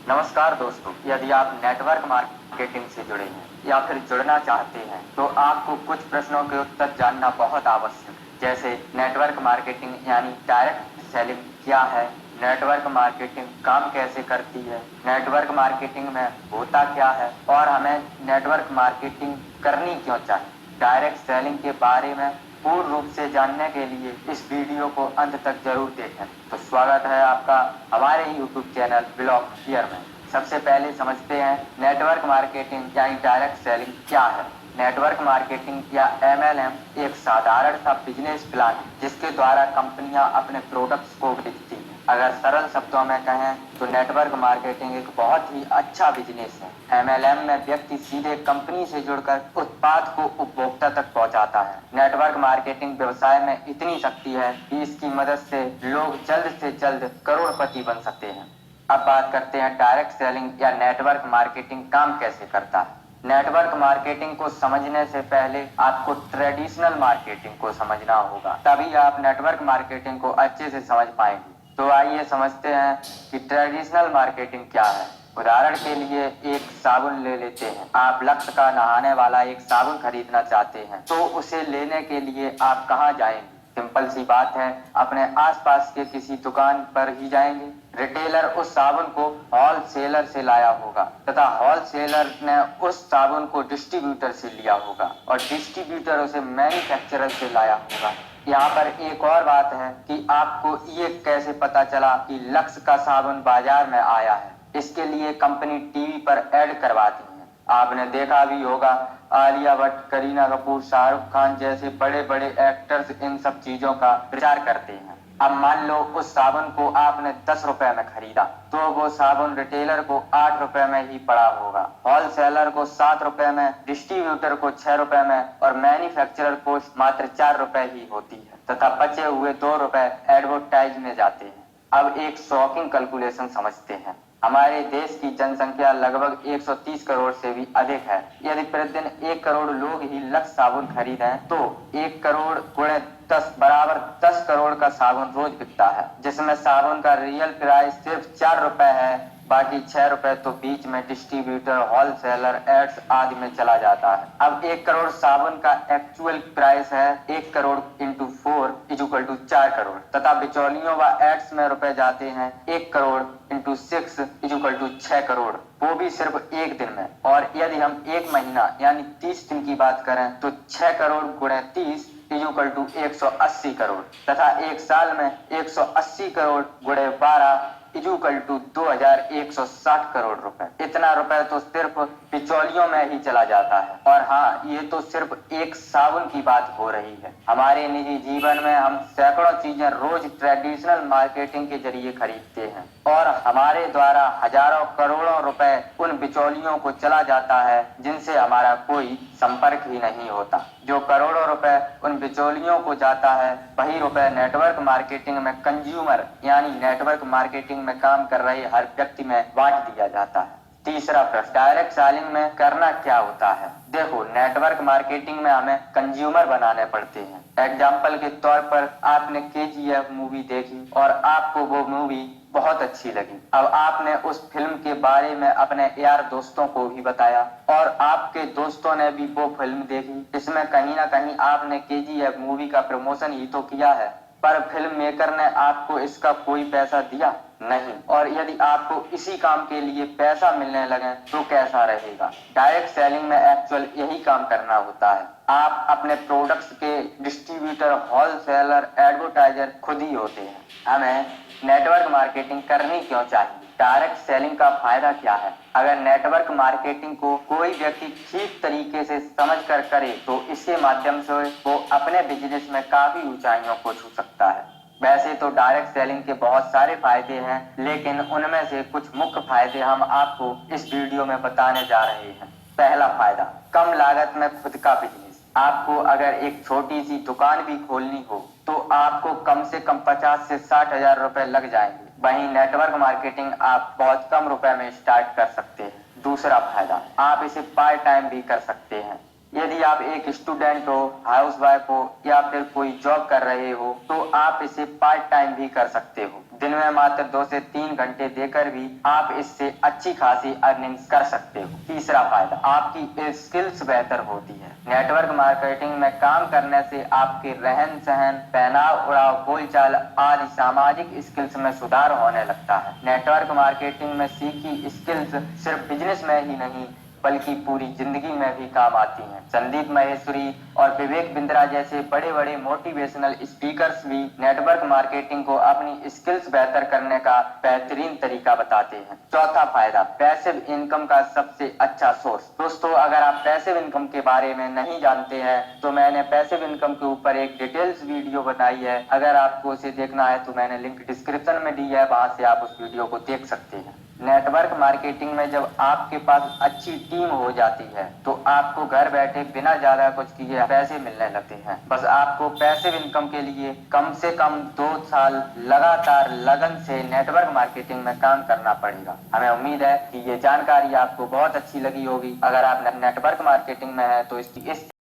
नमस्कार दोस्तों, यदि आप नेटवर्क मार्केटिंग से जुड़े हैं या फिर जुड़ना चाहते हैं तो आपको कुछ प्रश्नों के उत्तर जानना बहुत आवश्यक है। जैसे नेटवर्क मार्केटिंग यानी डायरेक्ट सेलिंग क्या है, नेटवर्क मार्केटिंग काम कैसे करती है, नेटवर्क मार्केटिंग में होता क्या है और हमें नेटवर्क मार्केटिंग करनी क्यों चाहिए। डायरेक्ट सेलिंग के बारे में पूर्ण रूप से जानने के लिए इस वीडियो को अंत तक जरूर देखें। तो स्वागत है आपका हमारे YouTube चैनल ब्लॉग क्लियर में। सबसे पहले समझते हैं नेटवर्क मार्केटिंग यानी डायरेक्ट सेलिंग क्या है। नेटवर्क मार्केटिंग या MLM एक साधारण सा बिजनेस प्लान है जिसके द्वारा कंपनियां अपने प्रोडक्ट्स को बेचती हैं। अगर सरल शब्दों में कहें तो नेटवर्क मार्केटिंग एक बहुत ही अच्छा बिजनेस है। MLM में व्यक्ति सीधे कंपनी से जुड़कर उत्पाद को उपभोक्ता तक पहुंचाता है। नेटवर्क मार्केटिंग व्यवसाय में इतनी शक्ति है कि इसकी मदद से लोग जल्द से जल्द करोड़पति बन सकते हैं। अब बात करते हैं डायरेक्ट सेलिंग या नेटवर्क मार्केटिंग काम कैसे करता है। नेटवर्क मार्केटिंग को समझने से पहले आपको ट्रेडिशनल मार्केटिंग को समझना होगा, तभी आप नेटवर्क मार्केटिंग को अच्छे से समझ पाएंगे। तो आइए समझते हैं कि ट्रेडिशनल मार्केटिंग क्या है। उदाहरण के लिए एक साबुन ले लेते हैं। आप लक्स का नहाने वाला एक साबुन खरीदना चाहते हैं तो उसे लेने के लिए आप कहाँ जाएंगे। सिंपल सी बात है, अपने आसपास के किसी दुकान पर ही जाएंगे। रिटेलर उस साबुन को होलसेलर से लाया होगा तथा होलसेलर ने उस साबुन को डिस्ट्रीब्यूटर से लिया होगा और डिस्ट्रीब्यूटर उसे मैन्युफैक्चरर से लाया होगा। यहाँ पर एक और बात है कि आपको ये कैसे पता चला कि लक्स का साबुन बाजार में आया है। इसके लिए कंपनी टीवी पर ऐड करवाती है। आपने देखा भी होगा, आलिया भट्ट, करीना कपूर, शाहरुख खान जैसे बड़े बड़े एक्टर्स इन सब चीजों का प्रचार करते हैं। अब मान लो उस साबुन को आपने 10 रुपए में खरीदा तो वो साबुन रिटेलर को 8 रुपए में ही पड़ा होगा, होलसेलर को 7 रुपए में, डिस्ट्रीब्यूटर को 6 रुपए में और मैन्युफैक्चरर को मात्र 4 रुपए ही होती है तथा बचे हुए 2 रुपए एडवर्टाइज में जाते हैं। अब एक शॉकिंग कैलकुलेशन समझते हैं। हमारे देश की जनसंख्या लगभग 130 करोड़ से भी अधिक है। यदि प्रतिदिन 1 करोड़ लोग ही लक्स साबुन खरीदें तो 1 करोड़ गुणे 10 बराबर 10 करोड़ का साबुन रोज बिकता है, जिसमें साबुन का रियल प्राइस सिर्फ 4 रुपए है, बाकी 6 रुपए तो बीच में डिस्ट्रीब्यूटर, होलसेलर, एड्स आदि में चला जाता है। अब 1 करोड़ साबुन का एक्चुअल प्राइस है 1 crore into 4 equal to 4 crore तथा बिचौलियों व एड्स में रुपए जाते हैं 1 crore into 6 equal to 6 crore, वो भी सिर्फ एक दिन में। और यदि हम एक महीना यानी 30 दिन की बात करें तो 6 करोड़ गुणे 30 इक्वल टू 180 करोड़ तथा एक साल में 180 करोड़ गुणे 12 इक्वल टू 2160 करोड़ रुपए। इतना रुपए तो सिर्फ बिचौलियों में ही चला जाता है। और हाँ, ये तो सिर्फ एक साबुन की बात हो रही है। हमारे निजी जीवन में हम सैकड़ों चीजें रोज ट्रेडिशनल मार्केटिंग के जरिए खरीदते हैं और हमारे द्वारा हजारों करोड़ों रुपए उन बिचौलियों को चला जाता है जिनसे हमारा कोई संपर्क ही नहीं होता। जो करोड़ों रुपए उन बिचौलियों को जाता है वही रुपए नेटवर्क मार्केटिंग में कंज्यूमर यानी नेटवर्क मार्केटिंग में काम कर रहे हर व्यक्ति में बांट दिया जाता है। तीसरा प्रश्न, डायरेक्ट सेलिंग में करना क्या होता है। देखो, नेटवर्क मार्केटिंग में हमें कंज्यूमर बनाने पड़ते हैं। एग्जाम्पल के तौर पर आपने KGF मूवी देखी और आपको वो मूवी बहुत अच्छी लगी। अब आपने उस फिल्म के बारे में अपने यार दोस्तों को भी बताया और आपके दोस्तों ने भी वो फिल्म देखी। इसमें कहीं ना कहीं आपने KGF मूवी का प्रमोशन ही तो किया है, पर फिल्म मेकर ने आपको इसका कोई पैसा दिया नहीं। और यदि आपको इसी काम के लिए पैसा मिलने लगे तो कैसा रहेगा। डायरेक्ट सेलिंग में एक्चुअल यही काम करना होता है। आप अपने प्रोडक्ट्स के डिस्ट्रीब्यूटर, होलसेलर, एडवर्टाइजर खुद ही होते हैं। हमें नेटवर्क मार्केटिंग करनी क्यों चाहिए, डायरेक्ट सेलिंग का फायदा क्या है। अगर नेटवर्क मार्केटिंग को कोई व्यक्ति ठीक तरीके से समझकर करे तो इसके माध्यम से वो अपने बिजनेस में काफी ऊंचाइयों को छू सकता है। वैसे तो डायरेक्ट सेलिंग के बहुत सारे फायदे हैं, लेकिन उनमें से कुछ मुख्य फायदे हम आपको इस वीडियो में बताने जा रहे हैं। पहला फायदा, कम लागत में खुद का बिजनेस। आपको अगर एक छोटी सी दुकान भी खोलनी हो तो आपको कम से कम 50 से 60 हजार रुपए लग जाएंगे। वहीं नेटवर्क मार्केटिंग आप बहुत कम रुपए में स्टार्ट कर सकते हैं। दूसरा फायदा, आप इसे पार्ट टाइम भी कर सकते हैं। यदि आप एक स्टूडेंट हो, हाउसवाइफ हो या फिर कोई जॉब कर रहे हो तो आप इसे पार्ट टाइम भी कर सकते हो। दिन दिन में मात्र 2 से 3 घंटे देकर भी आप इससे अच्छी खासी अर्निंग कर सकते हो। तीसरा फायदा, आपकी स्किल्स बेहतर होती है। नेटवर्क मार्केटिंग में काम करने से आपके रहन सहन, पहनाव ओढ़ाव, बोलचाल आदि सामाजिक स्किल्स में सुधार होने लगता है। नेटवर्क मार्केटिंग में सीखी स्किल्स सिर्फ बिजनेस में ही नहीं बल्कि पूरी जिंदगी में भी काम आती हैं। संदीप महेश्वरी और विवेक बिंद्रा जैसे बड़े बड़े मोटिवेशनल स्पीकर्स भी नेटवर्क मार्केटिंग को अपनी स्किल्स बेहतर करने का बेहतरीन तरीका बताते हैं। चौथा फायदा, पैसिव इनकम का सबसे अच्छा सोर्स। दोस्तों, अगर आप पैसिव इनकम के बारे में नहीं जानते हैं तो मैंने पैसिव इनकम के ऊपर एक डिटेल्स वीडियो बनाई है। अगर आपको उसे देखना है तो मैंने लिंक डिस्क्रिप्शन में दी है, वहां से आप उस वीडियो को देख सकते हैं। नेटवर्क मार्केटिंग में जब आपके पास अच्छी टीम हो जाती है तो आपको घर बैठे बिना ज्यादा कुछ किए पैसे मिलने लगते हैं। बस आपको पैसिव इनकम के लिए कम से कम 2 साल लगातार लगन से नेटवर्क मार्केटिंग में काम करना पड़ेगा। हमें उम्मीद है कि ये जानकारी आपको बहुत अच्छी लगी होगी। अगर आप नेटवर्क मार्केटिंग में है तो इस